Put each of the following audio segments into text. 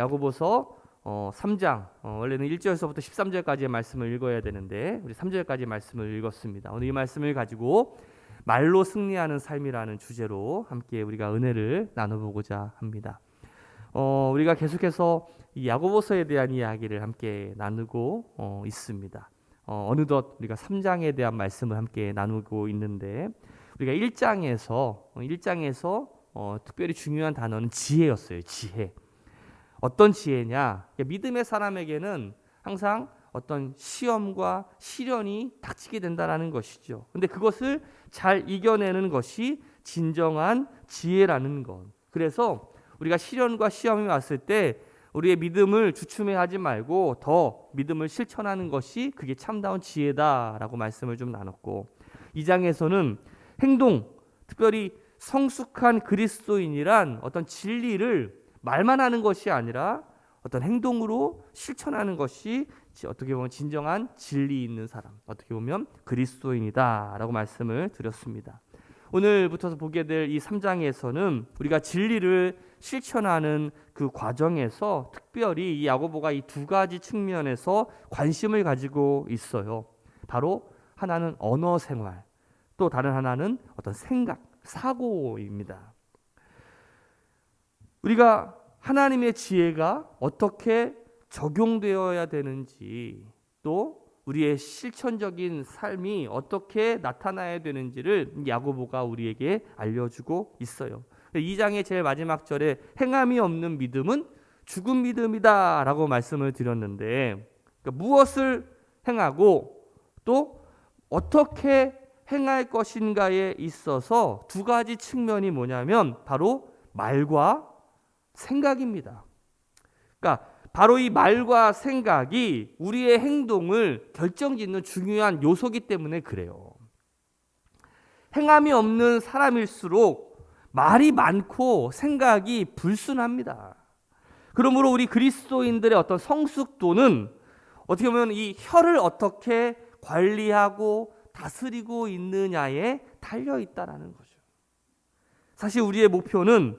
야고보서 3장 원래는 1절에서부터 13절까지의 말씀을 읽어야 되는데 우리 3절까지 말씀을 읽었습니다. 오늘 이 말씀을 가지고 말로 승리하는 삶이라는 주제로 함께 우리가 은혜를 나눠보고자 합니다. 우리가 계속해서 이 야고보서에 대한 이야기를 함께 나누고 있습니다. 어느덧 우리가 3장에 대한 말씀을 함께 나누고 있는데 우리가 1장에서 특별히 중요한 단어는 지혜였어요. 지혜. 어떤 지혜냐? 믿음의 사람에게는 항상 어떤 시험과 시련이 닥치게 된다는 것이죠. 근데 그것을 잘 이겨내는 것이 진정한 지혜라는 것. 그래서 우리가 시련과 시험이 왔을 때 우리의 믿음을 주춤해하지 말고 더 믿음을 실천하는 것이 그게 참다운 지혜다라고 말씀을 좀 나눴고, 2장에서는 행동, 특별히 성숙한 그리스도인이란 어떤 진리를 말만 하는 것이 아니라 어떤 행동으로 실천하는 것이 어떻게 보면 진정한 진리 있는 사람, 어떻게 보면 그리스도인이다라고 말씀을 드렸습니다. 오늘부터 보게 될 이 3장에서는 우리가 진리를 실천하는 그 과정에서 특별히 이 야고보가 이 두 가지 측면에서 관심을 가지고 있어요. 바로 하나는 언어 생활, 또 다른 하나는 어떤 생각, 사고입니다. 우리가 하나님의 지혜가 어떻게 적용되어야 되는지, 또 우리의 실천적인 삶이 어떻게 나타나야 되는지를 야고보가 우리에게 알려주고 있어요. 2장의 제일 마지막 절에 행함이 없는 믿음은 죽은 믿음이다 라고 말씀을 드렸는데, 그러니까 무엇을 행하고 또 어떻게 행할 것인가에 있어서 두 가지 측면이 뭐냐면 바로 말과 생각입니다. 그러니까 바로 이 말과 생각이 우리의 행동을 결정짓는 중요한 요소이기 때문에 그래요. 행함이 없는 사람일수록 말이 많고 생각이 불순합니다. 그러므로 우리 그리스도인들의 어떤 성숙도는 어떻게 보면 이 혀를 어떻게 관리하고 다스리고 있느냐에 달려 있다라는 거죠. 사실 우리의 목표는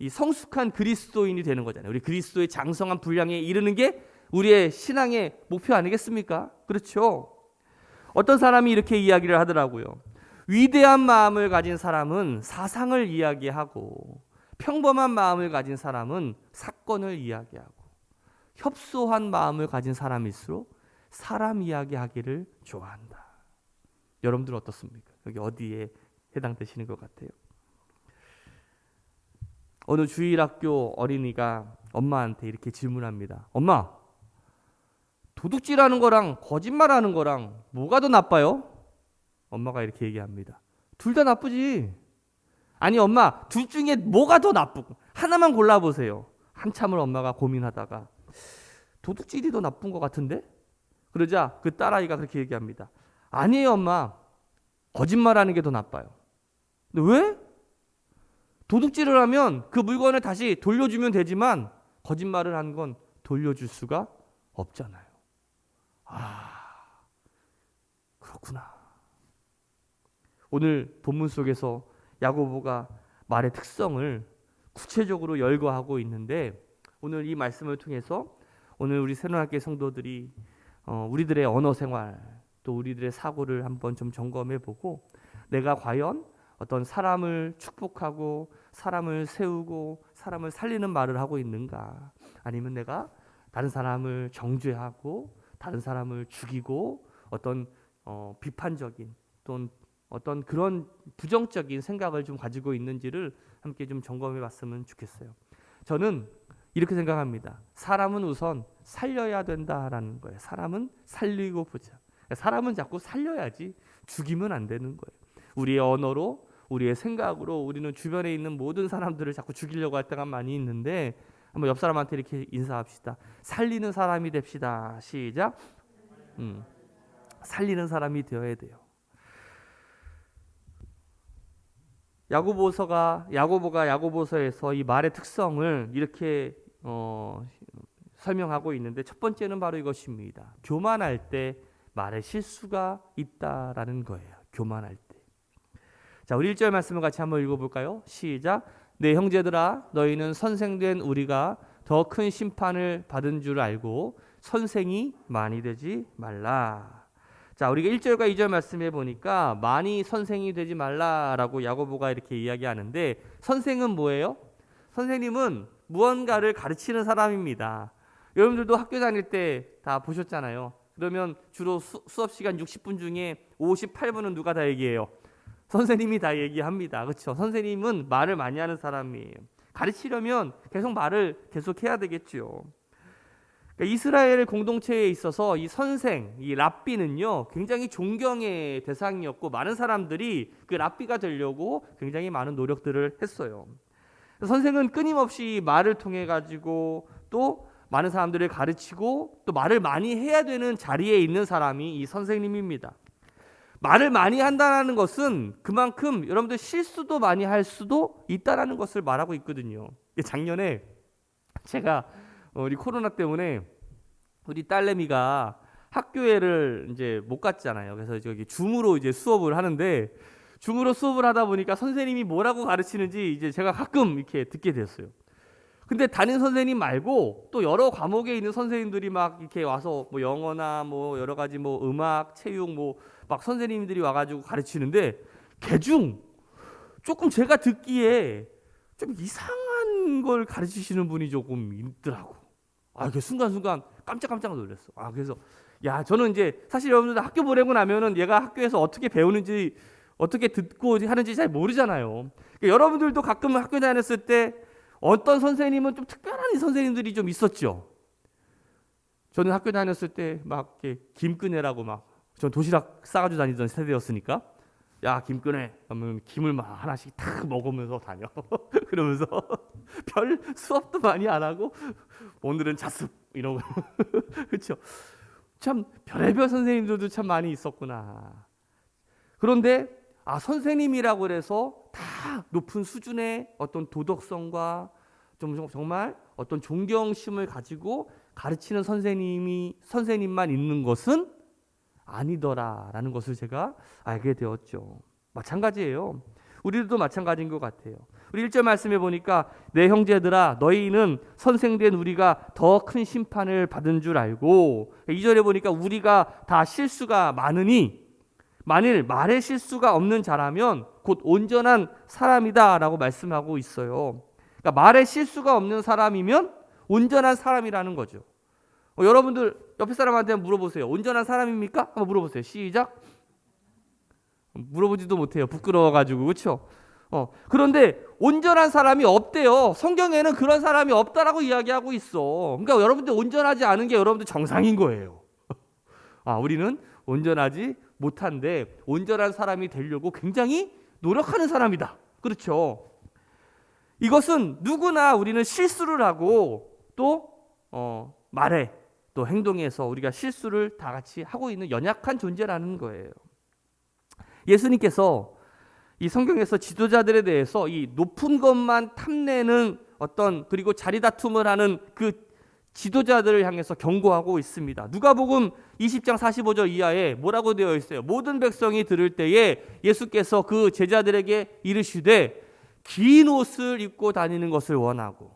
이 성숙한 그리스도인이 되는 거잖아요. 우리 그리스도의 장성한 분량에 이르는 게 우리의 신앙의 목표 아니겠습니까? 그렇죠. 어떤 사람이 이렇게 이야기를 하더라고요. 위대한 마음을 가진 사람은 사상을 이야기하고, 평범한 마음을 가진 사람은 사건을 이야기하고, 협소한 마음을 가진 사람일수록 사람 이야기하기를 좋아한다. 여러분들은 어떻습니까? 여기 어디에 해당되시는 것 같아요? 어느 주일학교 어린이가 엄마한테 이렇게 질문합니다. 엄마, 도둑질하는 거랑 거짓말하는 거랑 뭐가 더 나빠요? 엄마가 이렇게 얘기합니다. 둘 다 나쁘지. 아니 엄마, 둘 중에 뭐가 더 나쁘고 하나만 골라보세요. 한참을 엄마가 고민하다가 도둑질이 더 나쁜 것 같은데? 그러자 그 딸아이가 그렇게 얘기합니다. 아니에요 엄마, 거짓말하는 게 더 나빠요. 근데 왜? 도둑질을 하면 그 물건을 다시 돌려주면 되지만 거짓말을 한 건 돌려줄 수가 없잖아요. 그렇구나. 오늘 본문 속에서 야고보가 말의 특성을 구체적으로 열거하고 있는데, 오늘 이 말씀을 통해서 오늘 우리 새로운학교의 성도들이 우리들의 언어 생활, 또 우리들의 사고를 한번 좀 점검해 보고, 내가 과연 어떤 사람을 축복하고 사람을 세우고 사람을 살리는 말을 하고 있는가, 아니면 내가 다른 사람을 정죄하고 다른 사람을 죽이고 어떤 비판적인 또는 어떤 그런 부정적인 생각을 좀 가지고 있는지를 함께 좀 점검해 봤으면 좋겠어요. 저는 이렇게 생각합니다. 사람은 우선 살려야 된다라는 거예요. 사람은 살리고 보자. 사람은 자꾸 살려야지 죽이면 안 되는 거예요. 우리의 언어로, 우리의 생각으로 우리는 주변에 있는 모든 사람들을 자꾸 죽이려고 할 때가 많이 있는데, 한번 옆 사람한테 이렇게 인사합시다. 살리는 사람이 됩시다. 시작. 살리는 사람이 되어야 돼요. 야고보가 야고보서에서 이 말의 특성을 이렇게 설명하고 있는데, 첫 번째는 바로 이것입니다. 교만할 때 말에 실수가 있다라는 거예요. 교만할 때. 자, 우리 1절 말씀을 같이 한번 읽어볼까요? 시작. 내 형제들아, 너희는 선생된 우리가 더 큰 심판을 받은 줄 알고 선생이 많이 되지 말라. 자, 우리가 1절과 2절 말씀해 보니까 많이 선생이 되지 말라라고 야고보가 이렇게 이야기하는데, 선생은 뭐예요? 선생님은 무언가를 가르치는 사람입니다. 여러분들도 학교 다닐 때 다 보셨잖아요. 그러면 주로 수업 시간 60분 중에 58분은 누가 다 얘기해요? 선생님이 다 얘기합니다. 그렇죠? 선생님은 말을 많이 하는 사람이에요. 가르치려면 계속 말을 계속해야 되겠죠. 그러니까 이스라엘 공동체에 있어서 이 선생, 이 랍비는요, 굉장히 존경의 대상이었고, 많은 사람들이 그 랍비가 되려고 굉장히 많은 노력들을 했어요. 선생은 끊임없이 말을 통해 가지고 또 많은 사람들을 가르치고 또 말을 많이 해야 되는 자리에 있는 사람이 이 선생님입니다. 말을 많이 한다는 것은 그만큼 여러분들 실수도 많이 할 수도 있다라는 것을 말하고 있거든요. 작년에 제가 우리 코로나 때문에 우리 딸내미가 학교에를 이제 못 갔잖아요. 그래서 저기 줌으로 이제 수업을 하는데, 줌으로 수업을 하다 보니까 선생님이 뭐라고 가르치는지 이제 제가 가끔 이렇게 듣게 됐어요. 근데 담임 선생님 말고 또 여러 과목에 있는 선생님들이 막 이렇게 와서 뭐 영어나 뭐 여러 가지 뭐 음악, 체육 뭐 막 선생님들이 와가지고 가르치는데, 개중 조금 제가 듣기에 좀 이상한 걸 가르치시는 분이 조금 있더라고. 그 순간순간 깜짝 놀랐어. 그래서 저는 이제 사실 여러분들 학교 보내고 나면은 얘가 학교에서 어떻게 배우는지 어떻게 듣고 하는지 잘 모르잖아요. 그러니까 여러분들도 가끔 학교 다녔을 때 어떤 선생님은 좀 특별한 선생님들이 좀 있었죠. 저는 학교 다녔을 때 막 김근혜라고 전 도시락 싸가지고 다니던 세대였으니까, 야 김근혜 하면 김을 막 하나씩 탁 먹으면서 다녀. 그러면서 별 수업도 많이 안 하고 오늘은 자습 이러고. 그렇죠. 참 별의별 선생님들도 참 많이 있었구나. 그런데 선생님이라고 그래서 다 높은 수준의 어떤 도덕성과 좀 정말 어떤 존경심을 가지고 가르치는 선생님만 있는 것은 아니더라라는 것을 제가 알게 되었죠. 마찬가지예요. 우리도 마찬가지인 것 같아요. 우리 1절 말씀해 보니까 내 형제들아 너희는 선생된 우리가 더 큰 심판을 받은 줄 알고, 2절에 보니까 우리가 다 실수가 많으니 만일 말에 실수가 없는 자라면 곧 온전한 사람이다라고 말씀하고 있어요. 그러니까 말에 실수가 없는 사람이면 온전한 사람이라는 거죠. 여러분들 옆에 사람한테 물어보세요. 온전한 사람입니까? 한번 물어보세요. 시작. 물어보지도 못해요. 부끄러워가지고. 그렇죠? 그런데 온전한 사람이 없대요. 성경에는 그런 사람이 없다라고 이야기하고 있어. 그러니까 여러분들 온전하지 않은 게 여러분들 정상인 거예요. 우리는 온전하지 못한데 온전한 사람이 되려고 굉장히 노력하는 사람이다. 그렇죠? 이것은 누구나 우리는 실수를 하고 또 말에 또 행동에서 우리가 실수를 다 같이 하고 있는 연약한 존재라는 거예요. 예수님께서 이 성경에서 지도자들에 대해서 이 높은 것만 탐내는 그리고 자리다툼을 하는 그 지도자들을 향해서 경고하고 있습니다. 누가복음 20장 45절 이하에 뭐라고 되어 있어요? 모든 백성이 들을 때에 예수께서 그 제자들에게 이르시되 긴 옷을 입고 다니는 것을 원하고.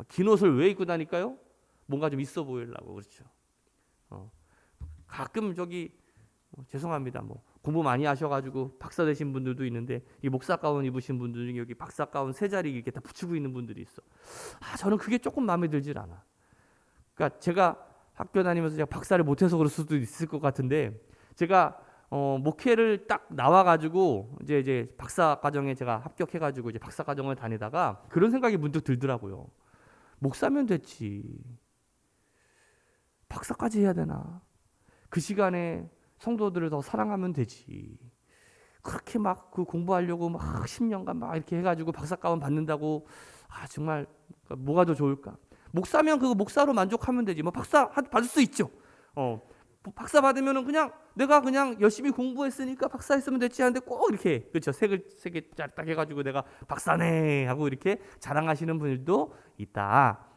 긴 옷을 왜 입고 다닐까요? 뭔가 좀 있어 보이려고. 그렇죠. 가끔 죄송합니다. 공부 많이 하셔가지고 박사 되신 분들도 있는데 이 목사 가운 입으신 분들 중에 여기 박사 가운 세 자리 이렇게 다 붙이고 있는 분들이 있어. 저는 그게 조금 마음에 들질 않아. 그러니까 제가 학교 다니면서 제가 박사를 못해서 그럴 수도 있을 것 같은데, 제가 목회를 딱 나와가지고 이제 박사 과정에 제가 합격해가지고 이제 박사 과정을 다니다가 그런 생각이 문득 들더라고요. 목사면 됐지. 박사까지 해야 되나? 그 시간에 성도들을 더 사랑하면 되지. 그렇게 그 공부하려고 10년간 이렇게 해가지고 박사 가운 받는다고 정말 뭐가 더 좋을까? 목사면 그거 목사로 만족하면 되지. 박사 받을 수 있죠. 박사 받으면은 내가 열심히 공부했으니까 박사 했으면 됐지 하는데 꼭 이렇게, 그렇죠. 색을 딱 해가지고 내가 박사네 하고 이렇게 자랑하시는 분들도 있다.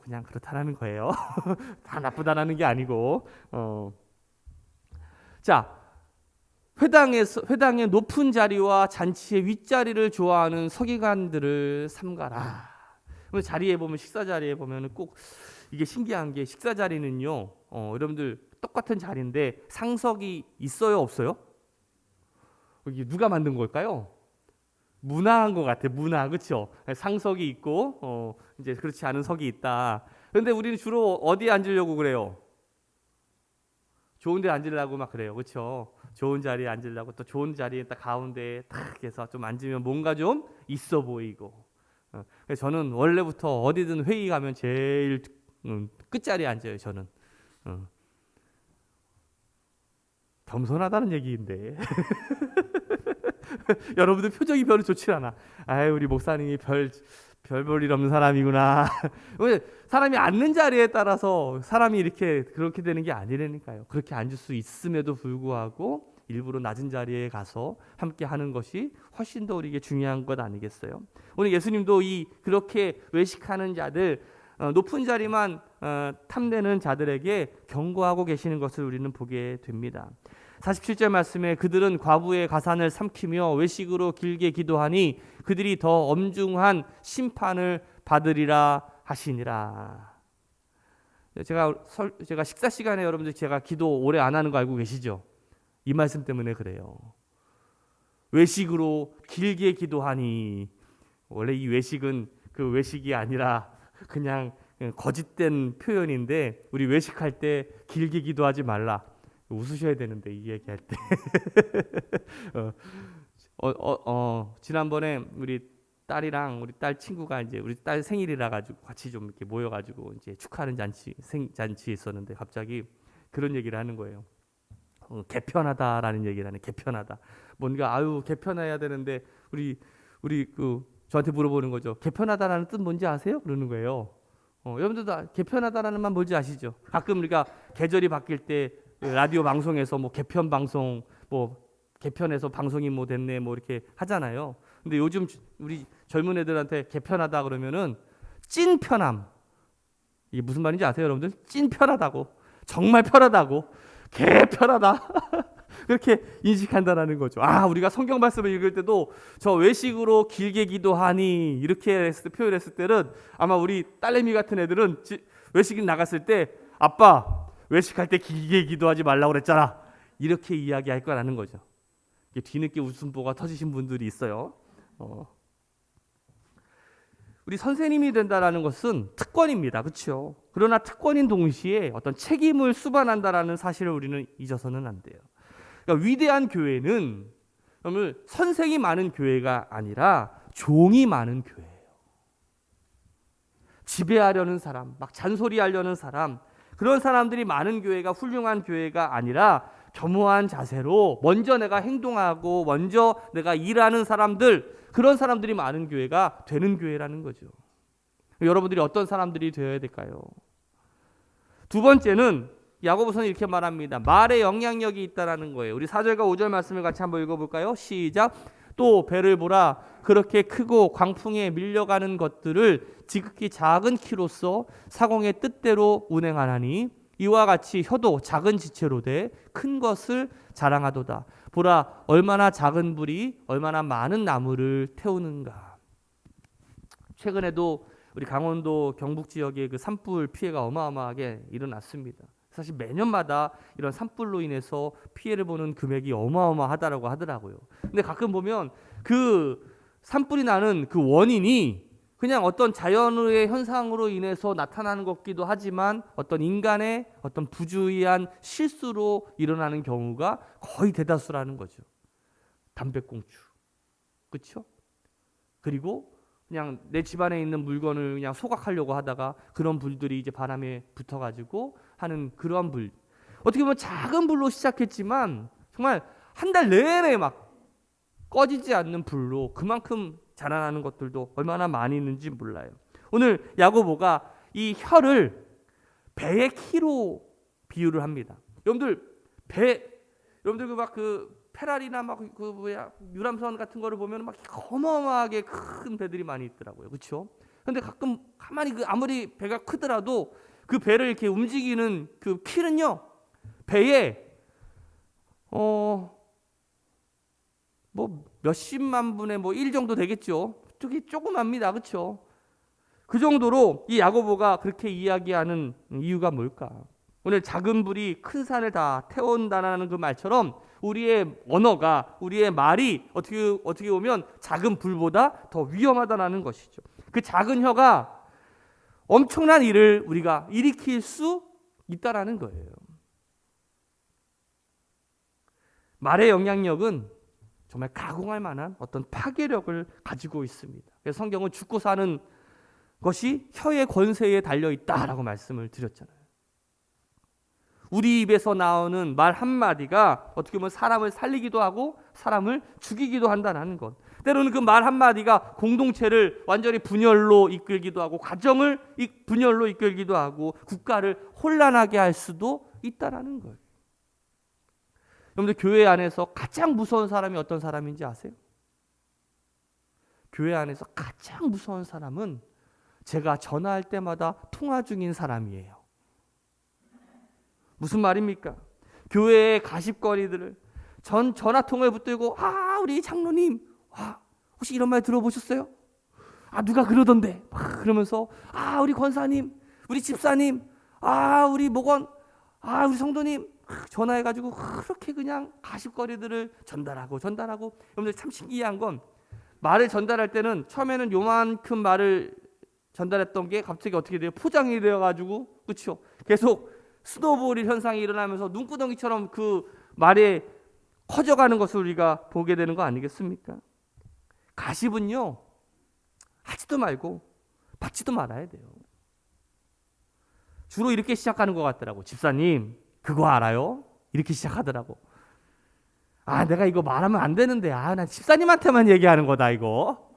그냥 그렇다라는 거예요. 다 나쁘다라는 게 아니고. 자, 회당의 높은 자리와 잔치의 윗자리를 좋아하는 서기관들을 삼가라. 그래서 자리에 보면 식사 자리에 보면은 꼭 이게 신기한 게 식사 자리는요. 여러분들 똑같은 자리인데 상석이 있어요, 없어요? 이게 누가 만든 걸까요? 문화한 것 같아. 문화, 그렇죠? 상석이 있고 이제 그렇지 않은 석이 있다. 그런데 우리는 주로 어디에 앉으려고 그래요? 좋은 데 앉으려고 막 그래요. 그렇죠? 좋은 자리에 앉으려고 또 좋은 자리에 딱 가운데에 탁 해서 좀 앉으면 뭔가 좀 있어 보이고. 그래서 저는 원래부터 어디든 회의 가면 제일 끝자리에 앉아요. 저는. 어. 겸손하다는 얘기인데 여러분들 표정이 별로 좋지 않아. 아유 우리 목사님이 별 볼 일 없는 사람이구나. 왜 사람이 앉는 자리에 따라서 사람이 이렇게 그렇게 되는 게 아니라니까요. 그렇게 앉을 수 있음에도 불구하고 일부러 낮은 자리에 가서 함께 하는 것이 훨씬 더 우리에게 중요한 것 아니겠어요? 오늘 예수님도 이 그렇게 외식하는 자들 높은 자리만 탐내는 자들에게 경고하고 계시는 것을 우리는 보게 됩니다. 47절 말씀에 그들은 과부의 가산을 삼키며 외식으로 길게 기도하니 그들이 더 엄중한 심판을 받으리라 하시니라. 제가 식사 시간에 여러분들 제가 기도 오래 안 하는 거 알고 계시죠? 이 말씀 때문에 그래요. 외식으로 길게 기도하니 원래 이 외식은 그 외식이 아니라 그냥 거짓된 표현인데 우리 외식할 때 길게 기도하지 말라. 웃으셔야 되는데 이 얘기할 때. 지난번에 우리 딸이랑 우리 딸 친구가 이제 우리 딸 생일이라 가지고 같이 좀 이렇게 모여 가지고 이제 축하하는 잔치 있었는데 갑자기 그런 얘기를 하는 거예요. 개편하다라는 얘기를 하네. 개편하다. 뭔가 아유 개편해야 되는데 우리 그 저한테 물어보는 거죠. 개편하다라는 뜻 뭔지 아세요? 그러는 거예요. 여러분들도 개편하다라는 말 뭔지 아시죠? 가끔 우리가 계절이 바뀔 때 라디오 방송에서 뭐 개편 방송 뭐 개편해서 방송이 뭐 됐네 뭐 이렇게 하잖아요. 근데 요즘 우리 젊은 애들한테 개편하다 그러면은 찐 편함. 이게 무슨 말인지 아세요, 여러분들? 찐 편하다고. 정말 편하다고. 개 편하다. 그렇게 인식한다라는 거죠. 우리가 성경 말씀을 읽을 때도 저 외식으로 길게 기도하니 이렇게 표현했을 때는 아마 우리 딸내미 같은 애들은 외식 나갔을 때 아빠 외식할 때 길게 기도하지 말라고 그랬잖아. 이렇게 이야기할 거라는 거죠. 뒤늦게 웃음보가 터지신 분들이 있어요. 우리 선생님이 된다라는 것은 특권입니다. 그렇죠? 그러나 특권인 동시에 어떤 책임을 수반한다라는 사실을 우리는 잊어서는 안 돼요. 그러니까 위대한 교회는 여러분 선생이 많은 교회가 아니라 종이 많은 교회예요. 지배하려는 사람, 막 잔소리하려는 사람, 그런 사람들이 많은 교회가 훌륭한 교회가 아니라 겸허한 자세로 먼저 내가 행동하고 먼저 내가 일하는 사람들, 그런 사람들이 많은 교회가 되는 교회라는 거죠. 여러분들이 어떤 사람들이 되어야 될까요? 두 번째는 야고보서는 이렇게 말합니다. 말에 영향력이 있다라는 거예요. 우리 4절과 5절 말씀을 같이 한번 읽어볼까요? 시작. 또 배를 보라. 그렇게 크고 광풍에 밀려가는 것들을 지극히 작은 키로서 사공의 뜻대로 운행하나니 이와 같이 혀도 작은 지체로 돼 큰 것을 자랑하도다. 보라 얼마나 작은 불이 얼마나 많은 나무를 태우는가. 최근에도 우리 강원도 경북 지역에 그 산불 피해가 어마어마하게 일어났습니다. 사실 매년마다 이런 산불로 인해서 피해를 보는 금액이 어마어마하다라고 하더라고요. 근데 가끔 보면 그 산불이 나는 그 원인이 그냥 어떤 자연의 현상으로 인해서 나타나는 것기도 하지만 어떤 인간의 어떤 부주의한 실수로 일어나는 경우가 거의 대다수라는 거죠. 담배꽁초. 그렇죠? 그리고 그냥 내 집안에 있는 물건을 그냥 소각하려고 하다가 그런 불들이 이제 바람에 붙어가지고 하는 그런 불. 어떻게 보면 작은 불로 시작했지만 정말 한 달 내내 막 꺼지지 않는 불로 그만큼 자라나는 것들도 얼마나 많이 있는지 몰라요. 오늘 야고보가 이 혀를 배의 키로 비유를 합니다. 여러분들 여러분들 그 페라리나 막 그 뭐야 유람선 같은 거를 보면 막 어마어마하게 큰 배들이 많이 있더라고요. 그렇죠? 근데 가끔 가만히 아무리 배가 크더라도 그 배를 이렇게 움직이는 그 키는요. 배에 뭐 몇십만 분의 1 정도 되겠죠. 저기 조그맣니다. 그렇죠? 그 정도로 이 야고보가 그렇게 이야기하는 이유가 뭘까? 오늘 작은 불이 큰 산을 다 태운다는 그 말처럼 우리의 언어가, 우리의 말이 어떻게 보면 작은 불보다 더 위험하다는 것이죠. 그 작은 혀가 엄청난 일을 우리가 일으킬 수 있다라는 거예요. 말의 영향력은 정말 가공할 만한 어떤 파괴력을 가지고 있습니다. 그래서 성경은 죽고 사는 것이 혀의 권세에 달려 있다라고 말씀을 드렸잖아요. 우리 입에서 나오는 말 한마디가 어떻게 보면 사람을 살리기도 하고 사람을 죽이기도 한다는 것. 때로는 그 말 한마디가 공동체를 완전히 분열로 이끌기도 하고 가정을 분열로 이끌기도 하고 국가를 혼란하게 할 수도 있다는 거예요. 여러분들 교회 안에서 가장 무서운 사람이 어떤 사람인지 아세요? 교회 안에서 가장 무서운 사람은 제가 전화할 때마다 통화 중인 사람이에요. 무슨 말입니까? 교회의 가십거리들을 전화통화에 붙들고 우리 장로님 혹시 이런 말 들어보셨어요? 누가 그러던데 그러면서 우리 권사님, 우리 집사님, 우리 목원, 우리 성도님 전화해가지고 그렇게 그냥 가십거리들을 전달하고 여러분들 참 신기한 건 말을 전달할 때는 처음에는 요만큼 말을 전달했던 게 갑자기 어떻게 돼요? 포장이 되어가지고 그렇죠? 계속 스노우볼 현상이 일어나면서 눈구덩이처럼 그 말에 커져가는 것을 우리가 보게 되는 거 아니겠습니까? 가십은요 하지도 말고 받지도 말아야 돼요. 주로 이렇게 시작하는 것 같더라고. 집사님 그거 알아요? 이렇게 시작하더라고. 내가 이거 말하면 안 되는데 난 집사님한테만 얘기하는 거다 이거.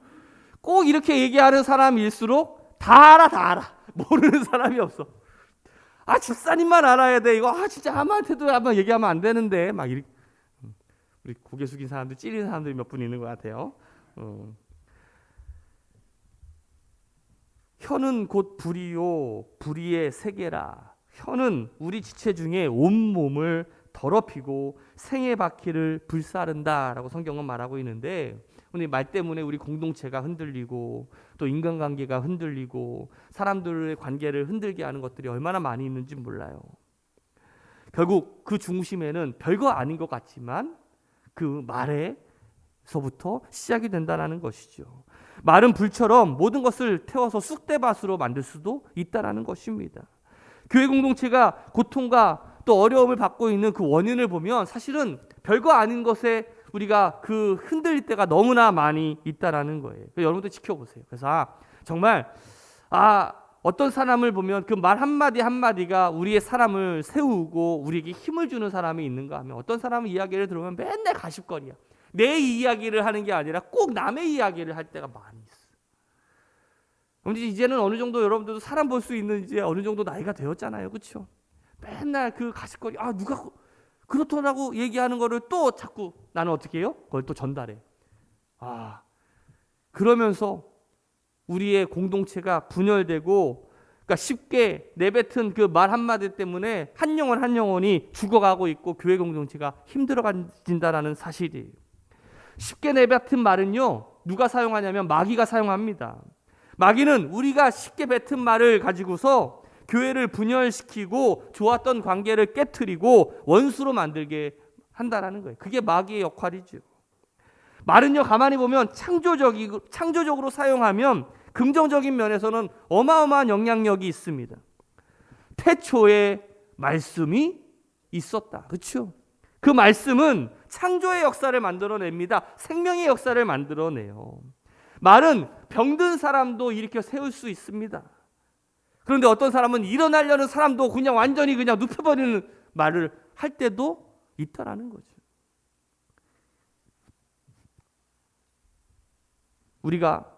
꼭 이렇게 얘기하는 사람일수록 다 알아. 모르는 사람이 없어. 집사님만 알아야 돼 이거. 진짜 아무한테도 한번 얘기하면 안 되는데 막 이렇게. 우리 고개 숙인 사람들 찌르는 사람들이 몇 분 있는 것 같아요. 혀는 곧 불이요 불의의 세계라. 혀는 우리 지체 중에 온몸을 더럽히고 생의 바퀴를 불사른다라고 성경은 말하고 있는데 오늘 말 때문에 우리 공동체가 흔들리고 또 인간관계가 흔들리고 사람들의 관계를 흔들게 하는 것들이 얼마나 많이 있는지 몰라요. 결국 그 중심에는 별거 아닌 것 같지만 그 말에서부터 시작이 된다는 것이죠. 말은 불처럼 모든 것을 태워서 쑥대밭으로 만들 수도 있다는 것입니다. 교회 공동체가 고통과 또 어려움을 받고 있는 그 원인을 보면 사실은 별거 아닌 것에 우리가 그 흔들릴 때가 너무나 많이 있다라는 거예요. 여러분도 지켜보세요. 그래서 정말 어떤 사람을 보면 그 말 한마디 한마디가 우리의 사람을 세우고 우리에게 힘을 주는 사람이 있는가 하면 어떤 사람은 이야기를 들으면 맨날 가십거리야. 내 이야기를 하는 게 아니라 꼭 남의 이야기를 할 때가 많이 있어. 그런데 이제는 어느 정도 여러분들도 사람 볼 수 있는 이제 어느 정도 나이가 되었잖아요. 그렇죠? 맨날 그 가십거리 누가 그렇더라고 얘기하는 거를 또 자꾸 나는 어떻게 해요? 그걸 또 전달해. 그러면서 우리의 공동체가 분열되고 그러니까 쉽게 내뱉은 그 말 한마디 때문에 한 영혼이 죽어가고 있고 교회 공동체가 힘들어진다는 사실이에요. 쉽게 내뱉은 말은요 누가 사용하냐면 마귀가 사용합니다. 마귀는 우리가 쉽게 뱉은 말을 가지고서 교회를 분열시키고 좋았던 관계를 깨트리고 원수로 만들게 한다는 거예요. 그게 마귀의 역할이죠. 말은요 가만히 보면 창조적으로 사용하면 긍정적인 면에서는 어마어마한 영향력이 있습니다. 태초에 말씀이 있었다. 그렇죠? 그 말씀은 창조의 역사를 만들어냅니다. 생명의 역사를 만들어내요. 말은 병든 사람도 일으켜 세울 수 있습니다. 그런데 어떤 사람은 일어나려는 사람도 그냥 완전히 그냥 눕혀버리는 말을 할 때도 있다라는 거죠. 우리가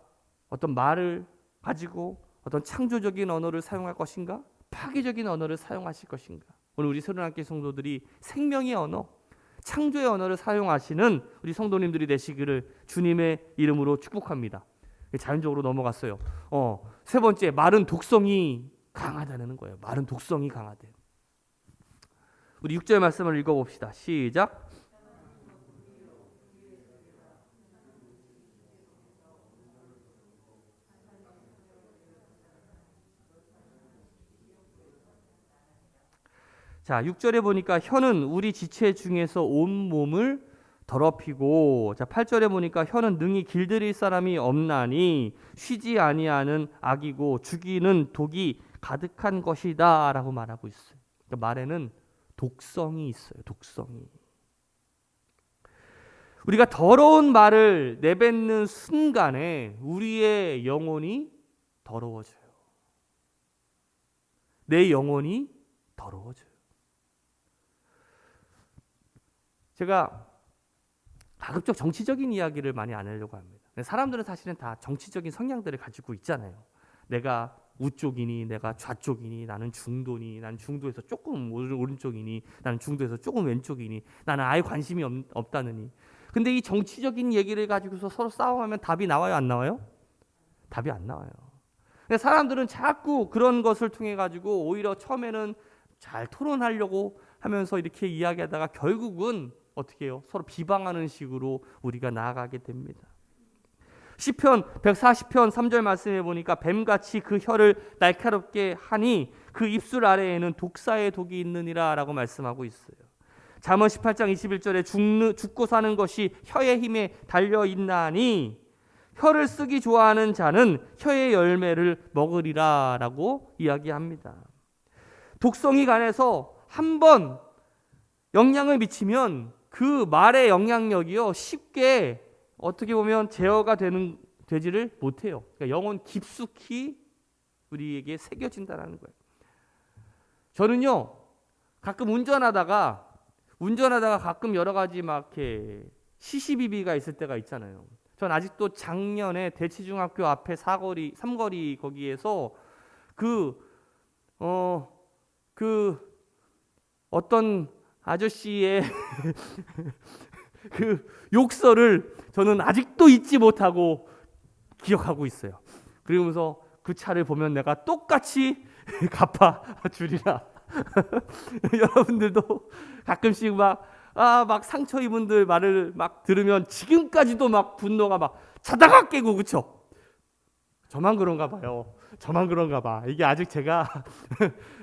어떤 말을 가지고 어떤 창조적인 언어를 사용할 것인가? 파괴적인 언어를 사용하실 것인가? 오늘 우리 새로운학교 성도들이 생명의 언어, 창조의 언어를 사용하시는 우리 성도님들이 되시기를 주님의 이름으로 축복합니다. 자연적으로 넘어갔어요. 세 번째, 말은 독성이 강하다는 거예요. 말은 독성이 강하대. 우리 6절 말씀을 읽어봅시다. 시작. 자, 6절에 보니까 혀는 우리 지체 중에서 온 몸을 더럽히고, 자, 8절에 보니까 혀는 능히 길들일 사람이 없나니 쉬지 아니하는 악이고 죽이는 독이 가득한 것이다라고 말하고 있어요. 그러니까 말에는 독성이 있어요. 독성이. 우리가 더러운 말을 내뱉는 순간에 우리의 영혼이 더러워져요. 내 영혼이 더러워져요. 제가 가급적 정치적인 이야기를 많이 안 하려고 합니다. 사람들은 사실은 다 정치적인 성향들을 가지고 있잖아요. 내가 우쪽이니, 내가 좌쪽이니, 나는 중도니, 나는 중도에서 조금 오른쪽이니, 나는 중도에서 조금 왼쪽이니, 나는 아예 관심이 없다느니. 근데 이 정치적인 얘기를 가지고서 서로 싸움하면 답이 나와요, 안 나와요? 답이 안 나와요. 근데 사람들은 자꾸 그런 것을 통해 가지고 오히려 처음에는 잘 토론하려고 하면서 이렇게 이야기하다가 결국은 어떻게 해요? 서로 비방하는 식으로 우리가 나아가게 됩니다. 시편 140편 3절 말씀해 보니까 뱀같이 그 혀를 날카롭게 하니 그 입술 아래에는 독사의 독이 있느니라 라고 말씀하고 있어요. 잠언 18장 21절에 죽고 사는 것이 혀의 힘에 달려있나니 혀를 쓰기 좋아하는 자는 혀의 열매를 먹으리라 라고 이야기합니다. 독성이 간에서 한번 영향을 미치면 그 말의 영향력이요 쉽게 어떻게 보면 제어가 되지를 못해요. 그러니까 영혼 깊숙이 우리에게 새겨진다는 거예요. 저는요 가끔 운전하다가 가끔 여러 가지 막 이렇게 시시비비가 있을 때가 있잖아요. 전 아직도 작년에 대치중학교 앞에 삼거리 거기에서 어떤 아저씨의 그 욕설을 저는 아직도 잊지 못하고 기억하고 있어요. 그러면서 그 차를 보면 내가 똑같이 갚아주리라. 여러분들도 가끔씩 막 상처 입은 들 말을 막 들으면 지금까지도 막 분노가 막 자다가 깨고, 그쵸? 저만 그런가 봐요. 저만 그런가 봐. 이게 아직 제가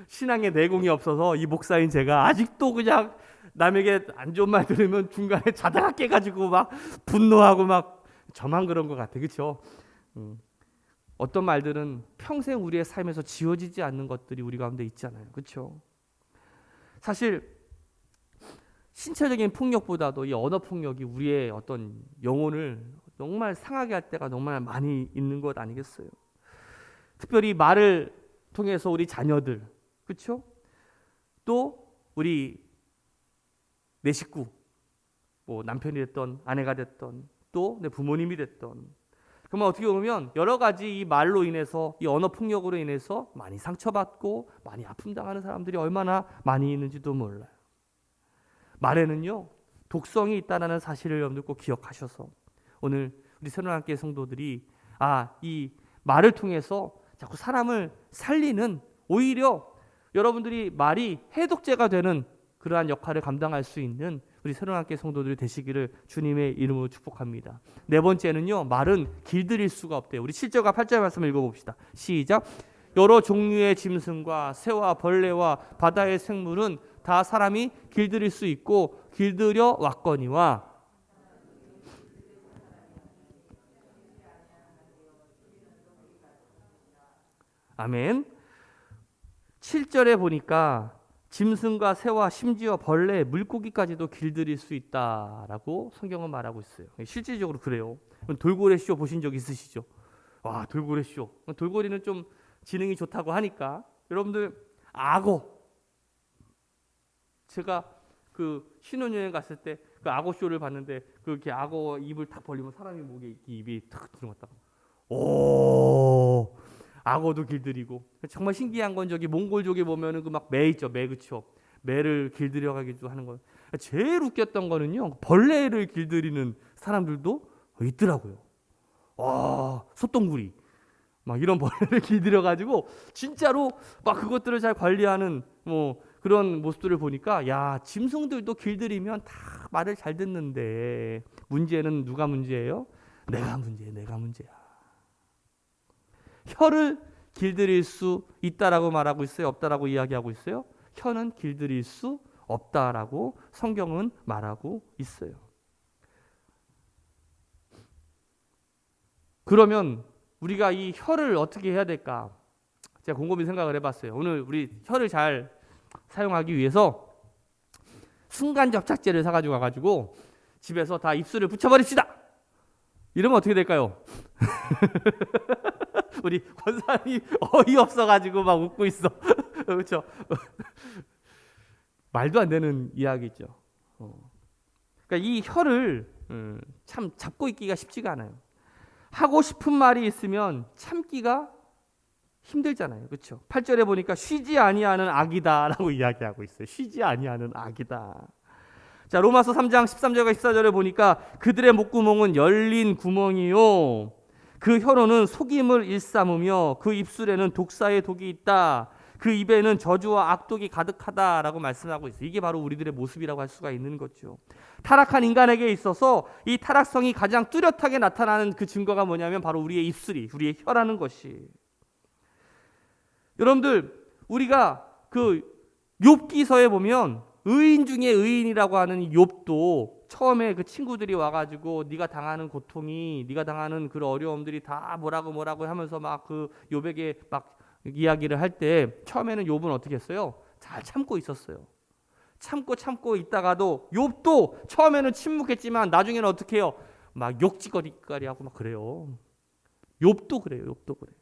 신앙의 내공이 없어서 이 목사인 제가 아직도 그냥 남에게 안 좋은 말 들으면 중간에 자다가 깨가지고 막 분노하고 막 저만 그런 것 같아. 그렇죠? 어떤 말들은 평생 우리의 삶에서 지워지지 않는 것들이 우리 가운데 있잖아요. 그렇죠? 사실 신체적인 폭력보다도 이 언어 폭력이 우리의 어떤 영혼을 정말 상하게 할 때가 정말 많이 있는 것 아니겠어요? 특별히 말을 통해서 우리 자녀들, 그렇죠? 또 우리 내 식구, 뭐 남편이 됐던 아내가 됐던 또 내 부모님이 됐던, 그러면 어떻게 보면 여러 가지 이 말로 인해서 이 언어 폭력으로 인해서 많이 상처받고 많이 아픔 당하는 사람들이 얼마나 많이 있는지도 몰라요. 말에는요 독성이 있다는 사실을 여러분들 꼭 기억하셔서 오늘 우리 새로운교회 성도들이 이 말을 통해서 자꾸 사람을 살리는, 오히려 여러분들이 말이 해독제가 되는 그러한 역할을 감당할 수 있는 우리 새로운교회 성도들이 되시기를 주님의 이름으로 축복합니다. 네 번째는요, 말은 길들일 수가 없대요. 우리 7절과 8절 말씀을 읽어봅시다. 시작. 여러 종류의 짐승과 새와 벌레와 바다의 생물은 다 사람이 길들일 수 있고 길들여 왔거니와. 아멘. 7절에 보니까 짐승과 새와 심지어 벌레, 물고기까지도 길들일 수 있다라고 성경은 말하고 있어요. 실질적으로 그래요. 돌고래 쇼 보신 적 있으시죠? 와, 돌고래 쇼. 돌고래는 좀 지능이 좋다고 하니까 여러분들 악어. 제가 그 신혼여행 갔을 때 그 악어 쇼를 봤는데 그렇게 악어 입을 탁 벌리면 사람이 목에 입이 탁 들어갔다가 오. 악어도 길들이고. 정말 신기한 건 저기 몽골족에 보면은 그 막 매 있죠. 매, 그쵸? 매를 길들여가기도 하는 거. 제일 웃겼던 거는요, 벌레를 길들이는 사람들도 있더라고요. 와, 소똥구리 막 이런 벌레를 길들여가지고 진짜로 막 그것들을 잘 관리하는 뭐 그런 모습들을 보니까, 야, 짐승들도 길들이면 다 말을 잘 듣는데 문제는 누가 문제예요? 내가 문제야. 혀를 길들일 수 있다라고 말하고 있어요? 없다라고 이야기하고 있어요? 혀는 길들일 수 없다라고 성경은 말하고 있어요. 그러면 우리가 이 혀를 어떻게 해야 될까? 제가 곰곰이 생각을 해봤어요. 오늘 우리 혀를 잘 사용하기 위해서 순간 접착제를 사가지고 와가지고 집에서 다 입술을 붙여버립시다. 이러면 어떻게 될까요? 우리 권사님이 어이없어가지고 막 웃고 있어. 그렇죠? 말도 안 되는 이야기죠. 그러니까 이 혀를 참 잡고 있기가 쉽지가 않아요. 하고 싶은 말이 있으면 참기가 힘들잖아요. 그렇죠? 8절에 보니까 쉬지 아니하는 악이다라고 이야기하고 있어요. 쉬지 아니하는 악이다. 자, 로마서 3장 13절과 14절에 보니까 그들의 목구멍은 열린 구멍이요 그 혀로는 속임을 일삼으며 그 입술에는 독사의 독이 있다. 그 입에는 저주와 악독이 가득하다라고 말씀하고 있어요. 이게 바로 우리들의 모습이라고 할 수가 있는 거죠. 타락한 인간에게 있어서 이 타락성이 가장 뚜렷하게 나타나는 그 증거가 뭐냐면 바로 우리의 입술이, 우리의 혀라는 것이. 여러분들, 우리가 그 욥기서에 보면 의인 중에 의인이라고 하는 욥도 처음에 그 친구들이 와가지고 네가 당하는 고통이, 네가 당하는 그런 어려움들이 다 뭐라고 하면서 막 그 욥에게 막 이야기를 할 때 처음에는 욥은 어떻게 했어요? 잘 참고 있었어요. 참고 있다가도 욥도 처음에는 침묵했지만 나중에는 어떻게 해요? 막 욕지거리하고 막 그래요. 욥도 그래요. 욥도 그래요.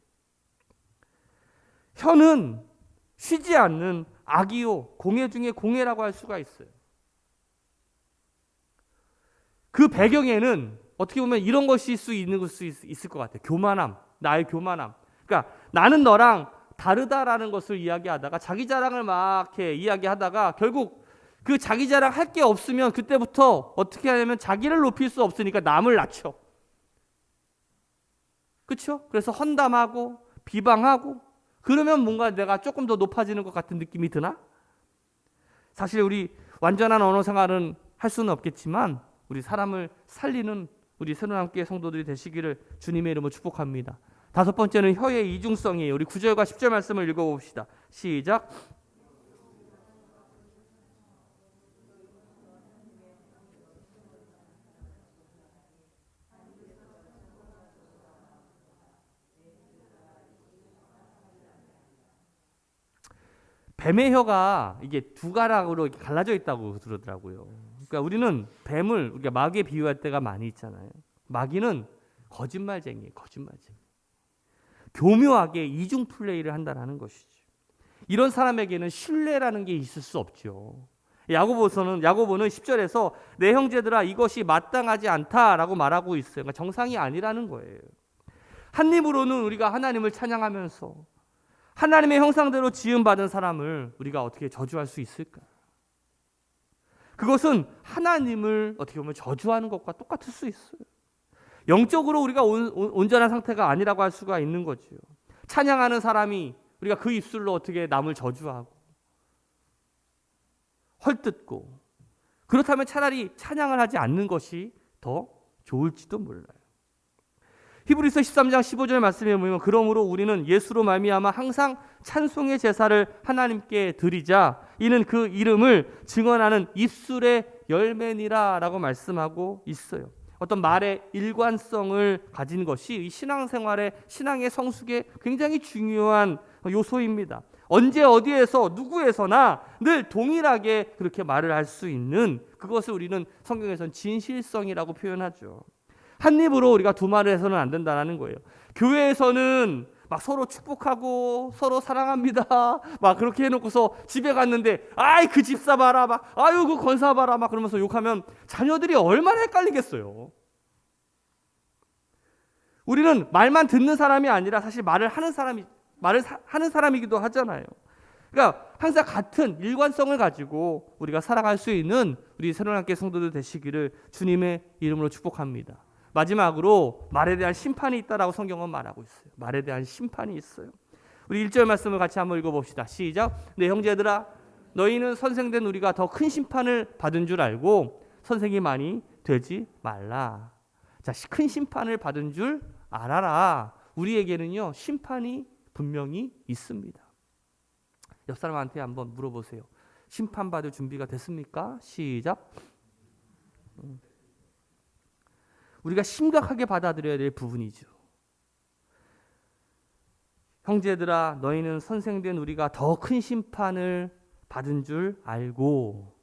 혀는 쉬지 않는 악이요 공회 중에 공회라고 할 수가 있어요. 그 배경에는 어떻게 보면 이런 것이 있을 것 같아요. 교만함, 나의 교만함. 그러니까 나는 너랑 다르다라는 것을 이야기하다가 자기 자랑을 막 이렇게 이야기하다가 결국 그 자기 자랑 할 게 없으면 그때부터 어떻게 하냐면 자기를 높일 수 없으니까 남을 낮춰. 그렇죠? 그래서 헌담하고 비방하고 그러면 뭔가 내가 조금 더 높아지는 것 같은 느낌이 드나? 사실 우리 완전한 언어 생활은 할 수는 없겠지만 우리 사람을 살리는 우리 새로남교회 성도들이 되시기를 주님의 이름으로 축복합니다. 다섯 번째는 혀의 이중성이에요. 우리 9절과 10절 말씀을 읽어봅시다. 시작. 뱀의 혀가 이게 두 가락으로 이렇게 갈라져 있다고 그러더라고요. 그러니까 우리는 뱀을 우리가 마귀에 비유할 때가 많이 있잖아요. 마귀는 거짓말쟁이에요. 거짓말쟁이. 교묘하게 이중 플레이를 한다는 것이죠. 이런 사람에게는 신뢰라는 게 있을 수 없죠. 야고보는 10절에서 내 형제들아 이것이 마땅하지 않다라고 말하고 있어요. 그러니까 정상이 아니라는 거예요. 한 입으로는 우리가 하나님을 찬양하면서 하나님의 형상대로 지음받은 사람을 우리가 어떻게 저주할 수 있을까? 그것은 하나님을 어떻게 보면 저주하는 것과 똑같을 수 있어요. 영적으로 우리가 온전한 상태가 아니라고 할 수가 있는 거죠. 찬양하는 사람이 우리가 그 입술로 어떻게 남을 저주하고 헐뜯고 그렇다면 차라리 찬양을 하지 않는 것이 더 좋을지도 몰라요. 히브리서 13장 15절 말씀에 보면 그러므로 우리는 예수로 말미암아 항상 찬송의 제사를 하나님께 드리자 이는 그 이름을 증언하는 입술의 열매니라라고 말씀하고 있어요. 어떤 말의 일관성을 가진 것이 신앙생활의 신앙의 성숙에 굉장히 중요한 요소입니다. 언제 어디에서 누구에서나 늘 동일하게 그렇게 말을 할 수 있는 그것을 우리는 성경에서는 진실성이라고 표현하죠. 한 입으로 우리가 두 말을 해서는 안 된다는 거예요. 교회에서는 막 서로 축복하고 서로 사랑합니다. 막 그렇게 해놓고서 집에 갔는데 아이 그 집사 봐라 막 아유 그 권사 봐라 막 그러면서 욕하면 자녀들이 얼마나 헷갈리겠어요. 우리는 말만 듣는 사람이 아니라 사실 말을 하는 사람이기도 하잖아요. 그러니까 항상 같은 일관성을 가지고 우리가 살아갈 수 있는 우리 새로남교회 성도들 되시기를 주님의 이름으로 축복합니다. 마지막으로 말에 대한 심판이 있다라고 성경은 말하고 있어요. 말에 대한 심판이 있어요. 우리 1절 말씀을 같이 한번 읽어봅시다. 시작. 내 형제들아 너희는 선생된 우리가 더 큰 심판을 받은 줄 알고 선생이 많이 되지 말라. 자, 큰 심판을 받은 줄 알아라. 우리에게는요 심판이 분명히 있습니다. 옆 사람한테 한번 물어보세요. 심판받을 준비가 됐습니까? 시작. 우리가 심각하게 받아들여야 될 부분이죠. 형제들아, 너희는 선생된 우리가 더 큰 심판을 받은 줄 알고.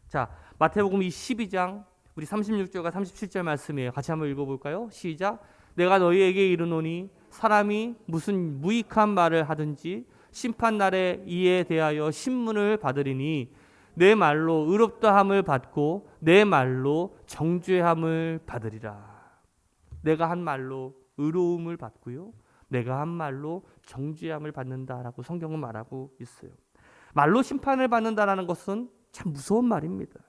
자, 마태복음 12장 우리 36절과 37절 말씀이에요. 같이 한번 읽어볼까요? 시작. 내가 너희에게 이르노니 사람이 무슨 무익한 말을 하든지 심판날에 이에 대하여 신문을 받으리니 내 말로 의롭다함을 받고 내 말로 정죄함을 받으리라. 내가 한 말로 의로움을 받고요, 내가 한 말로 정죄함을 받는다라고 성경은 말하고 있어요. 말로 심판을 받는다라는 것은 참 무서운 말입니다.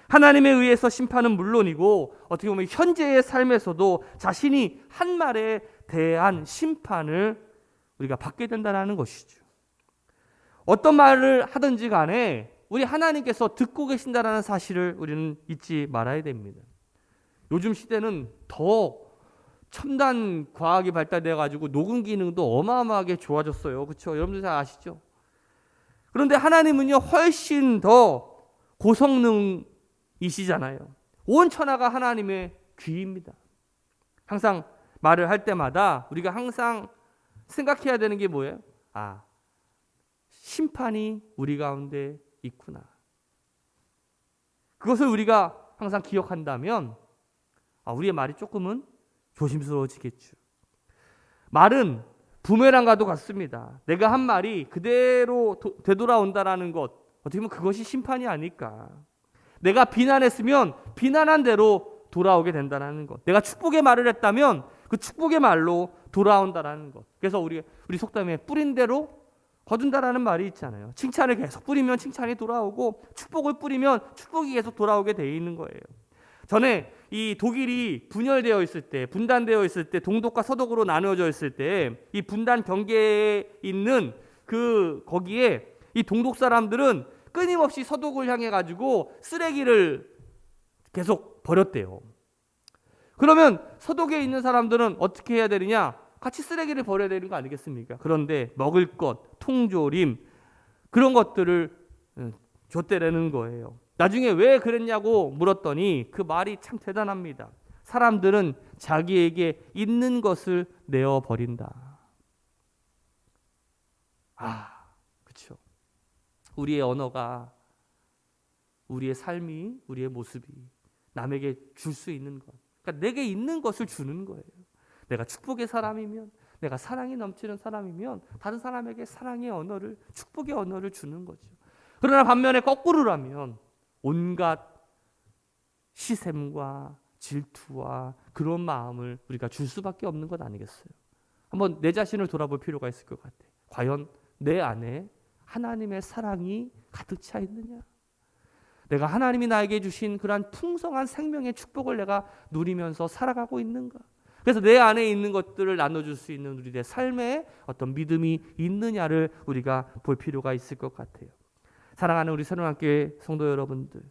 하나님에 의해서 심판은 물론이고 어떻게 보면 현재의 삶에서도 자신이 한 말에 대한 심판을 우리가 받게 된다는 것이죠. 어떤 말을 하든지 간에 우리 하나님께서 듣고 계신다는 사실을 우리는 잊지 말아야 됩니다. 요즘 시대는 더 첨단 과학이 발달되어 가지고 녹음 기능도 어마어마하게 좋아졌어요. 그렇죠? 여러분들 잘 아시죠? 그런데 하나님은요, 훨씬 더 고성능이시잖아요. 온 천하가 하나님의 귀입니다. 항상 말을 할 때마다 우리가 항상 생각해야 되는 게 뭐예요? 심판이 우리 가운데 있구나. 그것을 우리가 항상 기억한다면 우리의 말이 조금은 조심스러워지겠죠. 말은 부메랑과도 같습니다. 내가 한 말이 그대로 되돌아온다라는 것, 어떻게 보면 그것이 심판이 아닐까. 내가 비난했으면 비난한 대로 돌아오게 된다는 것. 내가 축복의 말을 했다면 그 축복의 말로 돌아온다라는 것. 그래서 우리 속담에 뿌린 대로 거둔다라는 말이 있잖아요. 칭찬을 계속 뿌리면 칭찬이 돌아오고 축복을 뿌리면 축복이 계속 돌아오게 돼 있는 거예요. 전에 이 독일이 분열되어 있을 때, 분단되어 있을 때, 동독과 서독으로 나누어져 있을 때 이 분단 경계에 있는 거기에 이 동독 사람들은 끊임없이 서독을 향해 가지고 쓰레기를 계속 버렸대요. 그러면 서독에 있는 사람들은 어떻게 해야 되느냐? 같이 쓰레기를 버려야 되는 거 아니겠습니까? 그런데 먹을 것, 통조림 그런 것들을 줬대라는 거예요. 나중에 왜 그랬냐고 물었더니 그 말이 참 대단합니다. 사람들은 자기에게 있는 것을 내어버린다. 그렇죠. 우리의 언어가, 우리의 삶이, 우리의 모습이 남에게 줄 수 있는 것, 그러니까 내게 있는 것을 주는 거예요. 내가 축복의 사람이면, 내가 사랑이 넘치는 사람이면 다른 사람에게 사랑의 언어를, 축복의 언어를 주는 거죠. 그러나 반면에 거꾸로라면 온갖 시샘과 질투와 그런 마음을 우리가 줄 수밖에 없는 것 아니겠어요? 한번 내 자신을 돌아볼 필요가 있을 것 같아요. 과연 내 안에 하나님의 사랑이 가득 차 있느냐? 내가 하나님이 나에게 주신 그러한 풍성한 생명의 축복을 내가 누리면서 살아가고 있는가? 그래서 내 안에 있는 것들을 나눠줄 수 있는 우리의 삶에 어떤 믿음이 있느냐를 우리가 볼 필요가 있을 것 같아요. 사랑하는 우리 새로운교회 성도 여러분들,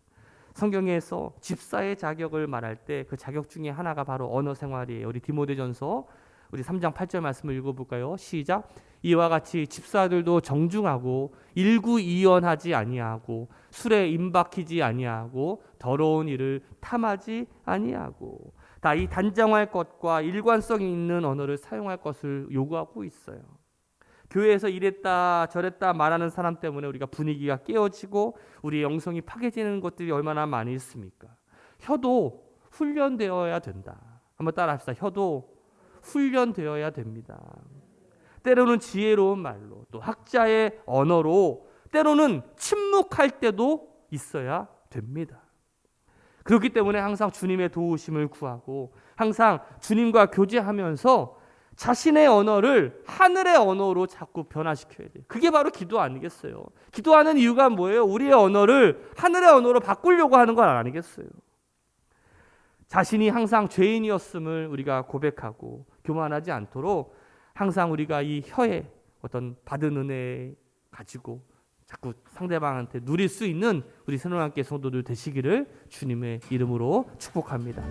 성경에서 집사의 자격을 말할 때 그 자격 중에 하나가 바로 언어 생활이에요. 우리 디모데전서 우리 3장 8절 말씀을 읽어볼까요? 시작. 이와 같이 집사들도 정중하고 일구이연하지 아니하고 술에 임박히지 아니하고 더러운 일을 탐하지 아니하고, 다 이 단정할 것과 일관성 있는 언어를 사용할 것을 요구하고 있어요. 교회에서 이랬다 저랬다 말하는 사람 때문에 우리가 분위기가 깨어지고 우리의 영성이 파괴지는 것들이 얼마나 많이 있습니까? 혀도 훈련되어야 된다. 한번 따라합시다. 혀도 훈련되어야 됩니다. 때로는 지혜로운 말로, 또 학자의 언어로, 때로는 침묵할 때도 있어야 됩니다. 그렇기 때문에 항상 주님의 도우심을 구하고 항상 주님과 교제하면서 자신의 언어를 하늘의 언어로 자꾸 변화시켜야 돼요. 그게 바로 기도 아니겠어요? 기도하는 이유가 뭐예요? 우리의 언어를 하늘의 언어로 바꾸려고 하는 건 아니겠어요? 자신이 항상 죄인이었음을 우리가 고백하고 교만하지 않도록 항상 우리가 이 혀에 어떤 받은 은혜 가지고 자꾸 상대방한테 누릴 수 있는 우리 새로운교회 성도들 되시기를 주님의 이름으로 축복합니다.